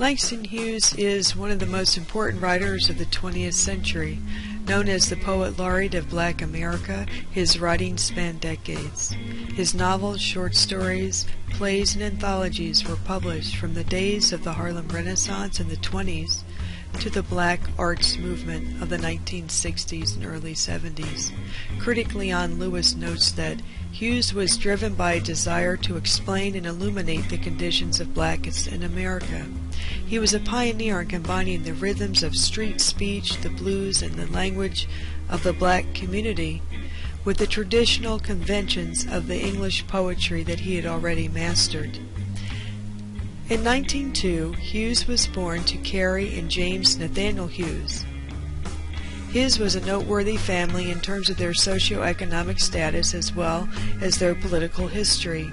Langston Hughes is one of the most important writers of the 20th century. Known as the Poet Laureate of Black America, his writings span decades. His novels, short stories, plays, and anthologies were published from the days of the Harlem Renaissance in the 20s to the Black Arts Movement of the 1960s and early 70s. Critic Leon Lewis notes that Hughes was driven by a desire to explain and illuminate the conditions of blacks in America. He was a pioneer in combining the rhythms of street speech, the blues, and the language of the black community with the traditional conventions of the English poetry that he had already mastered. In 1902, Hughes was born to Carrie and James Nathaniel Hughes. His was a noteworthy family in terms of their socioeconomic status as well as their political history.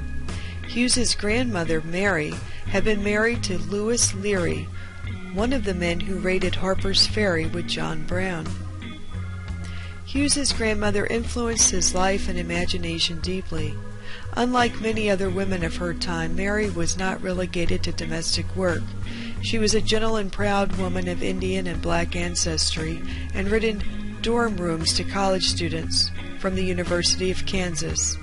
Hughes's grandmother, Mary, had been married to Lewis Leary, one of the men who raided Harper's Ferry with John Brown. Hughes's grandmother influenced his life and imagination deeply. Unlike many other women of her time, Mary was not relegated to domestic work. She was a gentle and proud woman of Indian and black ancestry and rented dorm rooms to college students from the University of Kansas.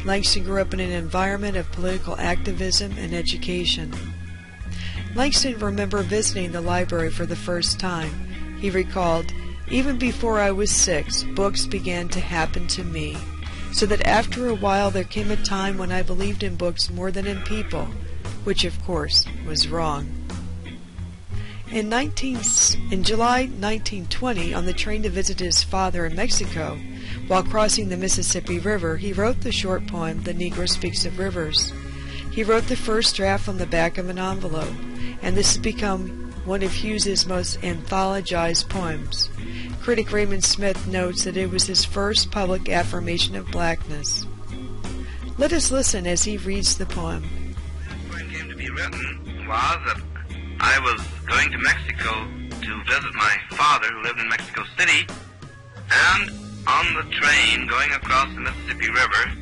Langston grew up in an environment of political activism and education. Langston remembered visiting the library for the first time. He recalled, "Even before I was 6, books began to happen to me, so that after a while there came a time when I believed in books more than in people," which of course was wrong. In July 1920, on the train to visit his father in Mexico, while crossing the Mississippi River, he wrote the short poem, "The Negro Speaks of Rivers." He wrote the first draft on the back of an envelope, and this has become one of Hughes's most anthologized poems. Critic Raymond Smith notes that it was his first public affirmation of blackness. Let us listen as he reads the poem. When it came to be written was that I was going to Mexico to visit my father who lived in Mexico City, and on the train going across the Mississippi River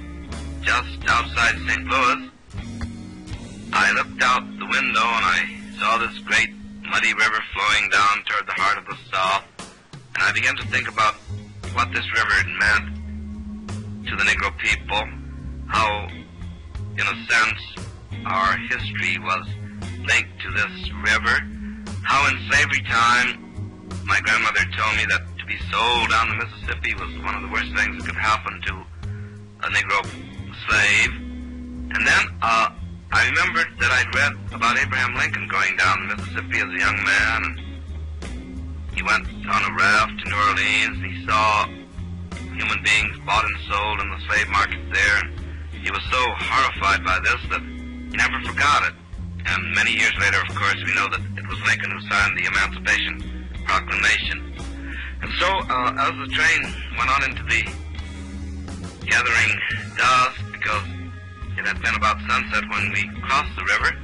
just outside St. Louis, I looked out the window and I saw this great muddy river flowing down toward the heart of the South, and I began to think about what this river had meant to the Negro people, how, in a sense, our history was linked to this river, how in slavery time my grandmother told me that to be sold down the Mississippi was one of the worst things that could happen to a Negro slave. And then I remembered that I'd read about Abraham Lincoln going down the Mississippi as a young man, and he went on a raft to New Orleans, and he saw human beings bought and sold in the slave market there, and he was so horrified by this that he never forgot it. And many years later, of course, we know that it was Lincoln who signed the Emancipation Proclamation. And so, as the train went on into the gathering dusk, because it had been about sunset when we crossed the river,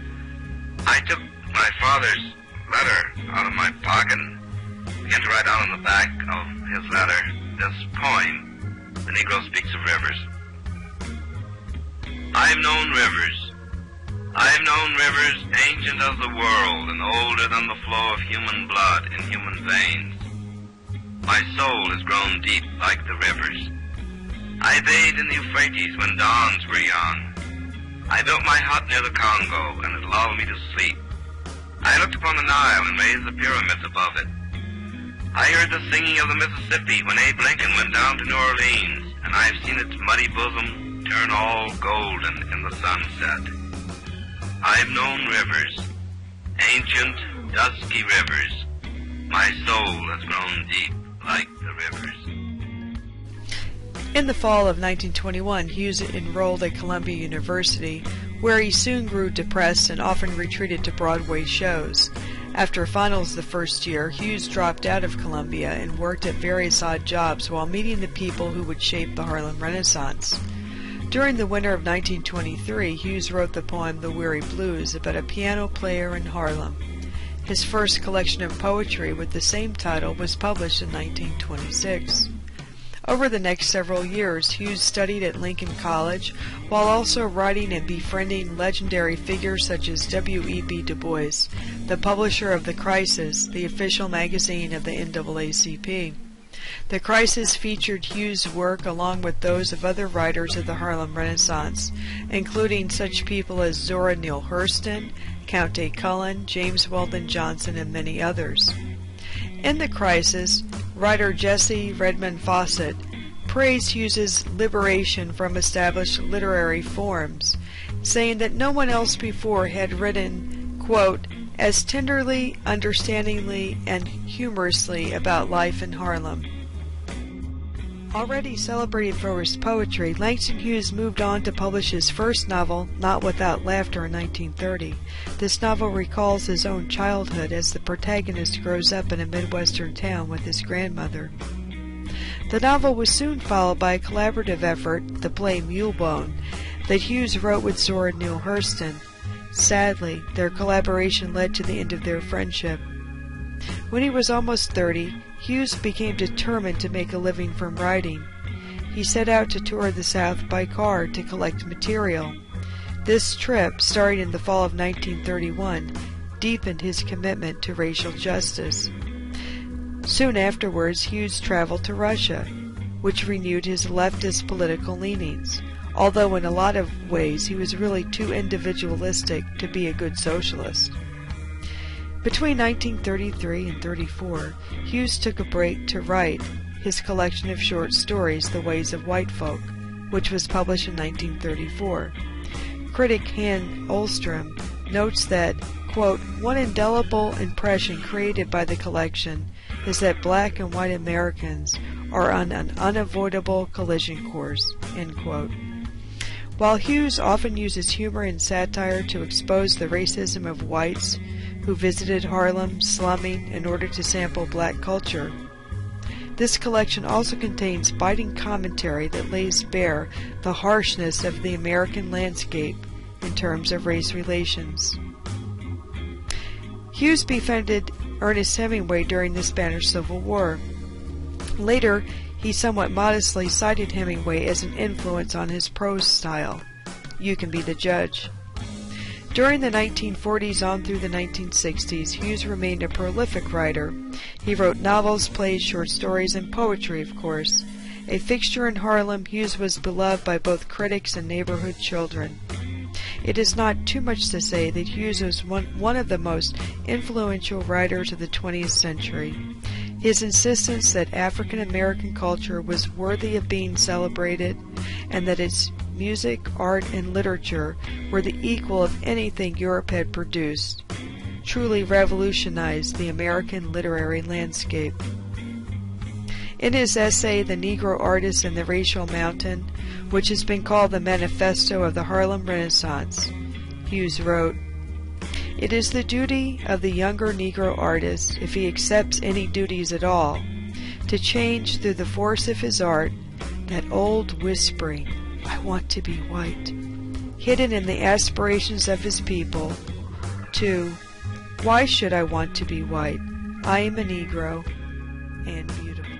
I took my father's letter out of my pocket and began to write down on the back of his letter this poem, "The Negro Speaks of Rivers." I've known rivers. I've known rivers ancient as the world and older than the flow of human blood in human veins. My soul has grown deep like the rivers. I bathed in the Euphrates when dawns were young. I built my hut near the Congo, and it lulled me to sleep. I looked upon the Nile and raised the pyramids above it. I heard the singing of the Mississippi when Abe Lincoln went down to New Orleans, and I've seen its muddy bosom turn all golden in the sunset. I've known rivers, ancient, dusky rivers. My soul has grown deep like the rivers. In the fall of 1921, Hughes enrolled at Columbia University, where he soon grew depressed and often retreated to Broadway shows. After finals the first year, Hughes dropped out of Columbia and worked at various odd jobs while meeting the people who would shape the Harlem Renaissance. During the winter of 1923, Hughes wrote the poem "The Weary Blues" about a piano player in Harlem. His first collection of poetry with the same title was published in 1926. Over the next several years, Hughes studied at Lincoln College while also writing and befriending legendary figures such as W.E.B. Du Bois, the publisher of The Crisis, the official magazine of the NAACP. The Crisis featured Hughes' work along with those of other writers of the Harlem Renaissance, including such people as Zora Neale Hurston, Count A. Cullen, James Weldon Johnson, and many others. In The Crisis, writer Jesse Redmond Fawcett praised Hughes's liberation from established literary forms, saying that no one else before had written, quote, as tenderly, understandingly, and humorously about life in Harlem. Already celebrated for his poetry, Langston Hughes moved on to publish his first novel, Not Without Laughter, in 1930. This novel recalls his own childhood as the protagonist grows up in a Midwestern town with his grandmother. The novel was soon followed by a collaborative effort, the play Mulebone, that Hughes wrote with Zora Neale Hurston. Sadly, their collaboration led to the end of their friendship. When he was almost 30, Hughes became determined to make a living from writing. He set out to tour the South by car to collect material. This trip, starting in the fall of 1931, deepened his commitment to racial justice. Soon afterwards, Hughes traveled to Russia, which renewed his leftist political leanings, although in a lot of ways he was really too individualistic to be a good socialist. Between 1933 and 34, Hughes took a break to write his collection of short stories, The Ways of White Folk, which was published in 1934. Critic Han Olstrom notes that, quote, one indelible impression created by the collection is that black and white Americans are on an unavoidable collision course, end quote. While Hughes often uses humor and satire to expose the racism of whites who visited Harlem slumming in order to sample black culture, this collection also contains biting commentary that lays bare the harshness of the American landscape in terms of race relations. Hughes befriended Ernest Hemingway during the Spanish Civil War. Later, he somewhat modestly cited Hemingway as an influence on his prose style. You can be the judge. During the 1940s on through the 1960s, Hughes remained a prolific writer. He wrote novels, plays, short stories, and poetry, of course. A fixture in Harlem, Hughes was beloved by both critics and neighborhood children. It is not too much to say that Hughes was one of the most influential writers of the 20th century. His insistence that African American culture was worthy of being celebrated and that its music, art, and literature were the equal of anything Europe had produced truly revolutionized the American literary landscape. In his essay, The Negro Artist and the Racial Mountain, which has been called the Manifesto of the Harlem Renaissance, Hughes wrote, it is the duty of the younger Negro artist, if he accepts any duties at all, to change through the force of his art that old whispering, I want to be white, hidden in the aspirations of his people, to, why should I want to be white? I am a Negro and beautiful.